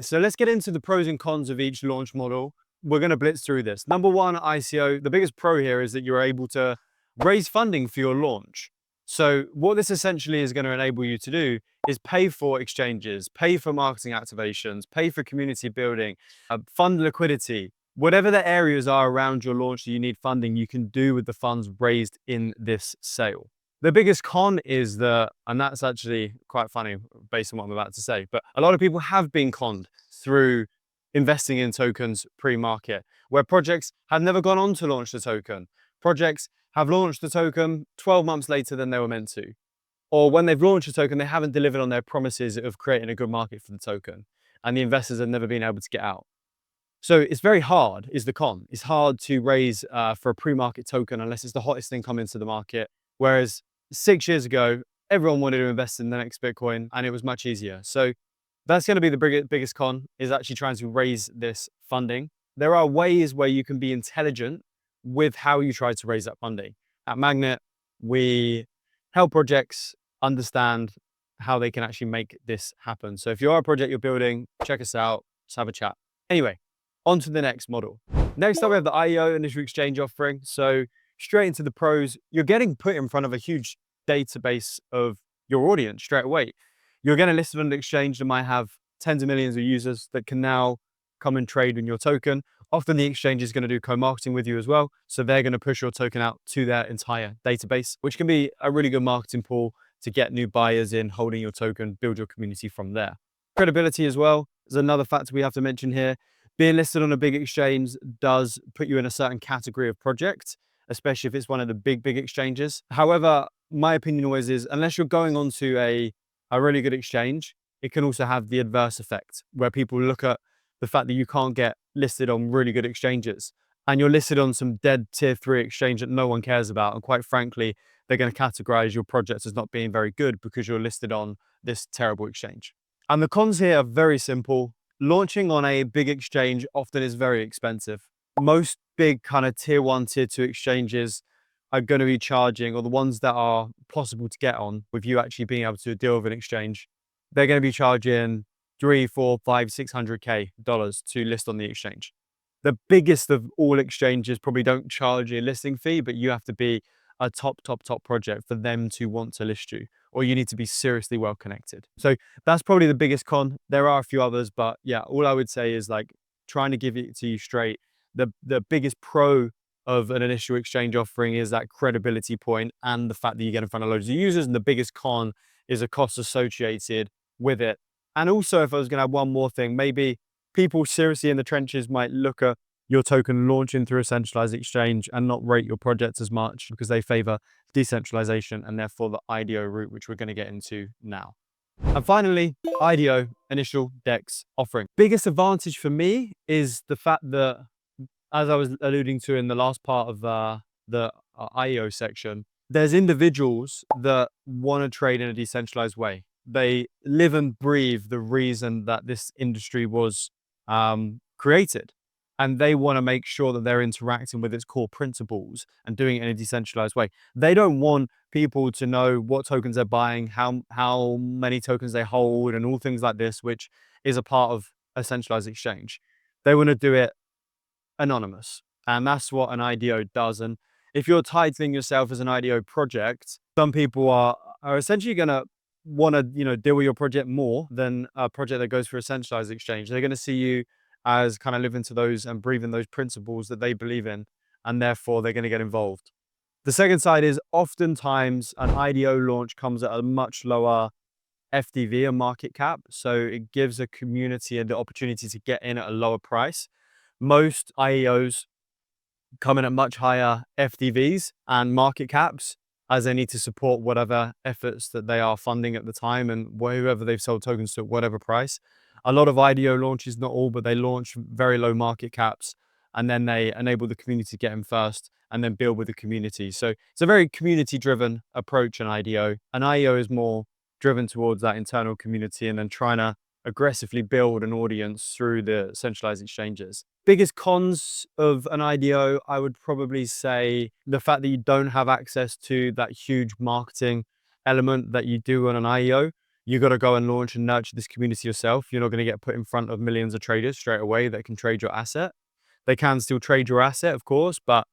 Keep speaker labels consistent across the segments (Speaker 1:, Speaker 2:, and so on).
Speaker 1: So let's get into the pros and cons of each launch model. We're going to blitz through this. Number one, ICO. The biggest pro here is that you're able to raise funding for your launch. So what this essentially is going to enable you to do is pay for exchanges, pay for marketing activations, pay for community building, fund liquidity. Whatever the areas are around your launch that you need funding, you can do with the funds raised in this sale. The biggest con is that, and that's actually quite funny based on what I'm about to say, but a lot of people have been conned through investing in tokens pre-market, where projects have never gone on to launch the token. Projects have launched the token 12 months later than they were meant to. Or when they've launched a token, they haven't delivered on their promises of creating a good market for the token, and the investors have never been able to get out. So it's very hard, is the con. It's hard to raise for a pre-market token unless it's the hottest thing coming to the market. Whereas 6 years ago, everyone wanted to invest in the next Bitcoin and it was much easier. So that's going to be the biggest con, is actually trying to raise this funding. There are ways where you can be intelligent with how you try to raise that funding. At Magnet, we help projects understand how they can actually make this happen. So if you are a project you're building, check us out, let's have a chat. Anyway, on to the next model. Next up, we have the IEO, initial exchange offering. So straight into the pros, you're getting put in front of a huge database of your audience straight away. You're getting listed on an exchange that might have tens of millions of users that can now come and trade in your token. Often the exchange is going to do co-marketing with you as well. So they're going to push your token out to their entire database, which can be a really good marketing pool to get new buyers in, holding your token, build your community from there. Credibility as well is another factor we have to mention here. Being listed on a big exchange does put you in a certain category of project, especially if it's one of the big exchanges. However, my opinion always is, unless you're going onto a really good exchange, it can also have the adverse effect where people look at the fact that you can't get listed on really good exchanges and you're listed on some dead tier 3 exchange that no one cares about. And quite frankly, they're going to categorize your project as not being very good because you're listed on this terrible exchange. And the cons here are very simple. Launching on a big exchange often is very expensive. Most big kind of tier 1, tier 2 exchanges are going to be charging, or the ones that are possible to get on with you actually being able to deal with an exchange, they're going to be charging 3, 4, 5, 600K dollars to list on the exchange. The biggest of all exchanges probably don't charge a listing fee, but you have to be a top project for them to want to list you, or you need to be seriously well connected. So that's probably the biggest con. There are a few others, but yeah, all I would say is like trying to give it to you straight. The biggest pro of an initial exchange offering is that credibility point and the fact that you get in front of loads of users. And the biggest con is a cost associated with it. And also, if I was going to add one more thing, maybe people seriously in the trenches might look at your token launching through a centralized exchange and not rate your project as much because they favor decentralization and therefore the IDO route, which we're going to get into now. And finally, IDO, initial DEX offering. Biggest advantage for me is the fact that, as I was alluding to in the last part of the IEO section, there's individuals that want to trade in a decentralized way. They live and breathe the reason that this industry was created. And they want to make sure that they're interacting with its core principles and doing it in a decentralized way. They don't want people to know what tokens they're buying, how many tokens they hold, and all things like this, which is a part of a centralized exchange. They want to do it anonymous. And that's what an IDO does. And if you're titling yourself as an IDO project, some people are essentially going to want to, deal with your project more than a project that goes for a centralized exchange. They're going to see you as kind of living to those and breathing those principles that they believe in, and therefore they're going to get involved. The second side is oftentimes an IDO launch comes at a much lower FDV and market cap, so it gives a community the opportunity to get in at a lower price. Most IEOs come in at much higher FDVs and market caps, as they need to support whatever efforts that they are funding at the time and whoever they've sold tokens to at whatever price. A lot of IDO launches, not all, but they launch very low market caps and then they enable the community to get in first and then build with the community. So it's a very community-driven approach in IDO. An IEO is more driven towards that internal community and then trying to aggressively build an audience through the centralized exchanges. Biggest cons of an IDO, I would probably say the fact that you don't have access to that huge marketing element that you do on an IEO. You got to go and launch and nurture this community yourself. You're not going to get put in front of millions of traders straight away that can trade your asset. They can still trade your asset, of course, but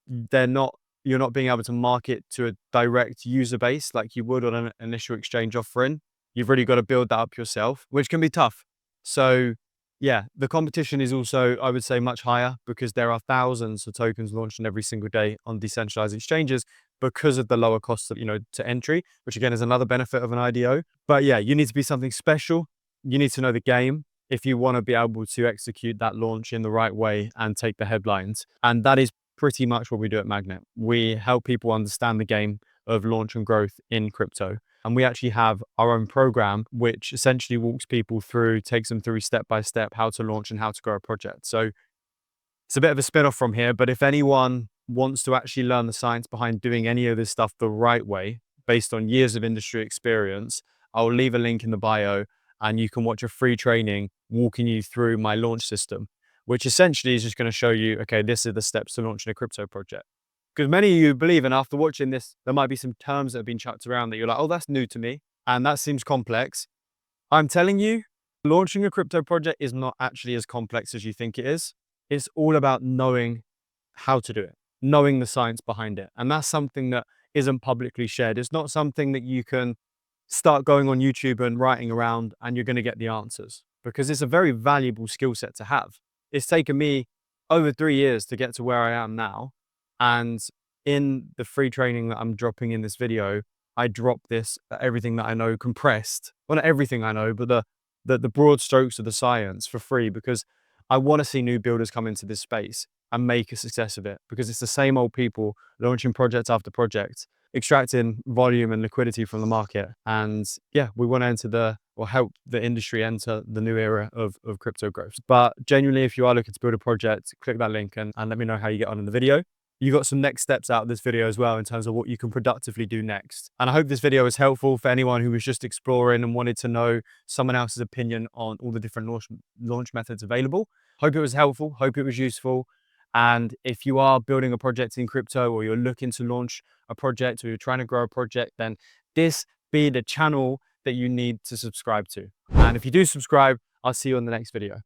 Speaker 1: you're not being able to market to a direct user base like you would on an initial exchange offering. You've really got to build that up yourself, which can be tough. So yeah, the competition is also, I would say, much higher because there are thousands of tokens launching every single day on decentralized exchanges because of the lower cost of, to entry, which again is another benefit of an IDO. But yeah, you need to be something special. You need to know the game if you want to be able to execute that launch in the right way and take the headlines. And that is pretty much what we do at Magnet. We help people understand the game of launch and growth in crypto. And we actually have our own program, which essentially walks people through, takes them through step by step how to launch and how to grow a project. So it's a bit of a spin off from here, but if anyone wants to actually learn the science behind doing any of this stuff the right way, based on years of industry experience, I'll leave a link in the bio and you can watch a free training walking you through my launch system, which essentially is just going to show you, okay, this are the steps to launching a crypto project. Because many of you believe, and after watching this, there might be some terms that have been chucked around that you're like, oh, that's new to me. And that seems complex. I'm telling you, launching a crypto project is not actually as complex as you think it is. It's all about knowing how to do it, knowing the science behind it. And that's something that isn't publicly shared. It's not something that you can start going on YouTube and writing around and you're going to get the answers, because it's a very valuable skill set to have. It's taken me over 3 years to get to where I am now. And in the free training that I'm dropping in this video, I drop this, everything that I know compressed. Well, not everything I know, but the broad strokes of the science for free, because I want to see new builders come into this space and make a success of it, because it's the same old people launching project after project, extracting volume and liquidity from the market. And yeah, we want to help the industry enter the new era of crypto growth. But genuinely, if you are looking to build a project, click that link and let me know how you get on in the video. You got some next steps out of this video as well in terms of what you can productively do next. And I hope this video was helpful for anyone who was just exploring and wanted to know someone else's opinion on all the different launch methods available. Hope it was helpful, hope it was useful. And if you are building a project in crypto, or you're looking to launch a project, or you're trying to grow a project, then this be the channel that you need to subscribe to. And if you do subscribe, I'll see you on the next video.